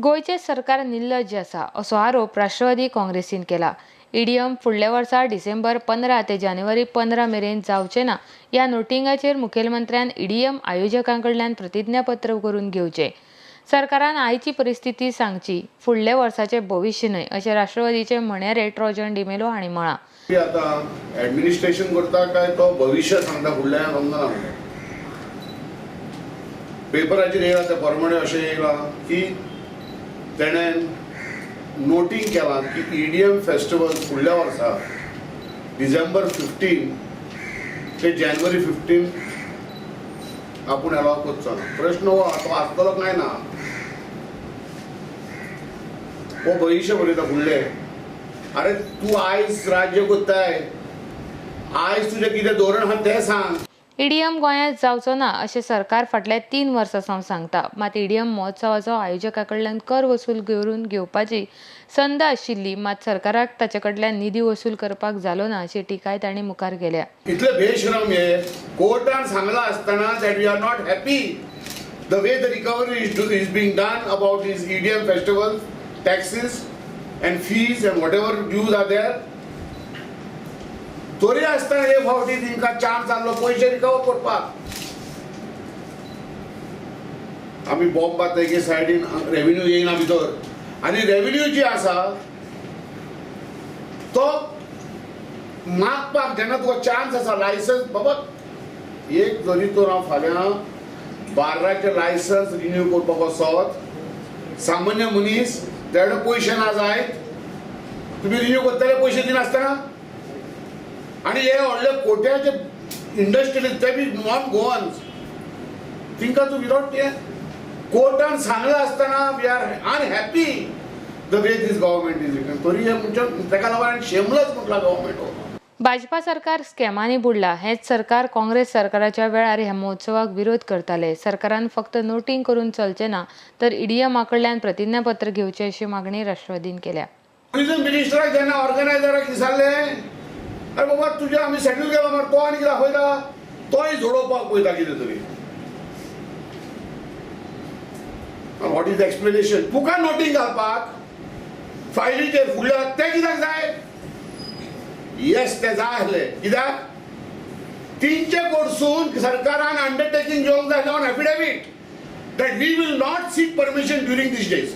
गोयचे सरकार निर्लज्ज आसा असो आरोप राष्ट्रवादी काँग्रेसीन केला। ईडीएम फुडल्या वर्सा डिसेंबर 15 ते जानेवारी 15 मेरेन जावचे ना ह्या नोटिंगाचेर मुखेलमंत्र्यान ईडीएम आयोजकांकडल्यान प्रतिज्ञापत्र करून घेवचे। सरकारान आयची परिस्थिती सांगची, फुडल्या वर्साचे भविष्य न्हय अशें राष्ट्रवादीचे म्हणयारे ट्रोजन डिमेलो हांणी म्हळां। आता ऍडमिनिस्ट्रेशन करता काय तो भविष्य सांगता फुडल्या समजना पेपराचेर येयला त्या प्रमाणे अशें येयला की तेणें नोटींग केलां की ईडीएम फेस्टिवल फुडल्या वर्सा डिसेंबर 15 ते जानेवारी 15 आपूण अलाव करचो ना। प्रश्न हो तो आसतलो काय ना हो भविष्य बरयता फुडले। अरे तूं आयज राज्य करताय, आयज तुजें कितें धोरण आहा तें सांग। ईडीएम गोंयांत जावचो ना अशें सरकार फाटल्या 3 वर्सां सावन सांगता। मात ईडीएम महोत्सवाचो आयोजकां कडल्यान कर वसूल करून घेवपाची संद आशिल्ली, मात सरकाराक ताचे कडल्यान निधी वसूल करपाक जालो ना अशी टिकाय तांणी मुखार केल्या। इतले बेशरम हे कोर्टान सांगला आसतना that we are not happy the way the recovery is being done about this EDM festival taxes and fees and whatever dues are there. तोरी आसतना हे फावटी तिंका चान्स जाल्लो पयशे रिकवर करपाक। आमी बॉम्ब मारता एके सायडीन रेव्हेन्यू येयना भितर, आनी रेव्हेन्यू जी आसा तो मागपाक जेन्ना तुका चान्स आसा लायसन्स बाबा एक जरी तर हांव फाल्यां बार्राचें लायसन्स रिन्यू करपाक वचत सामान्य मनीस तेडे पयशे ना जायत तुम्ही रिन्यू करतले पयशे दिनासतना, आनी हे व्हडले कोट्याचे इंडस्ट्रियलिस्ट ते बी नॉन गोवन्स तिंका तूं विदाउट हे कोर्टान सांगला आसतना we are unhappy the way these government is written. तरी हे म्हणजे ताका लागून शेमलस म्हटला गव्हर्मेंट हो। भाजपा सरकार स्कॅमांनी बुडला। हेच सरकार काँग्रेस सरकाराच्या वेळार ह्या महोत्सवाक विरोध करताले। सरकारान फक्त नोटींग करून चलचे ना तर ईडीएमा कडल्यान प्रतिज्ञापत्र घेवचे अशी मागणी राष्ट्रवादीन केल्या। टुरिझम मिनिस्टराक जेन्ना ऑर्गनायझराक विचारले अरे बाबा तुजे आमी शेड्यूल केला मरे तो आनी कितें दाखयता तोय जोडोवपाक पळयता कितें तरी। What is the explanation? Tuka noting घालपाक फायलीचेर फुडल्या ते कित्याक जाय? येस ते जाय आसले कित्याक तिंचे कडसून सरकारान अंडरटेकिंग घेवंक जाय on affidavit that we will not seek permission during these days.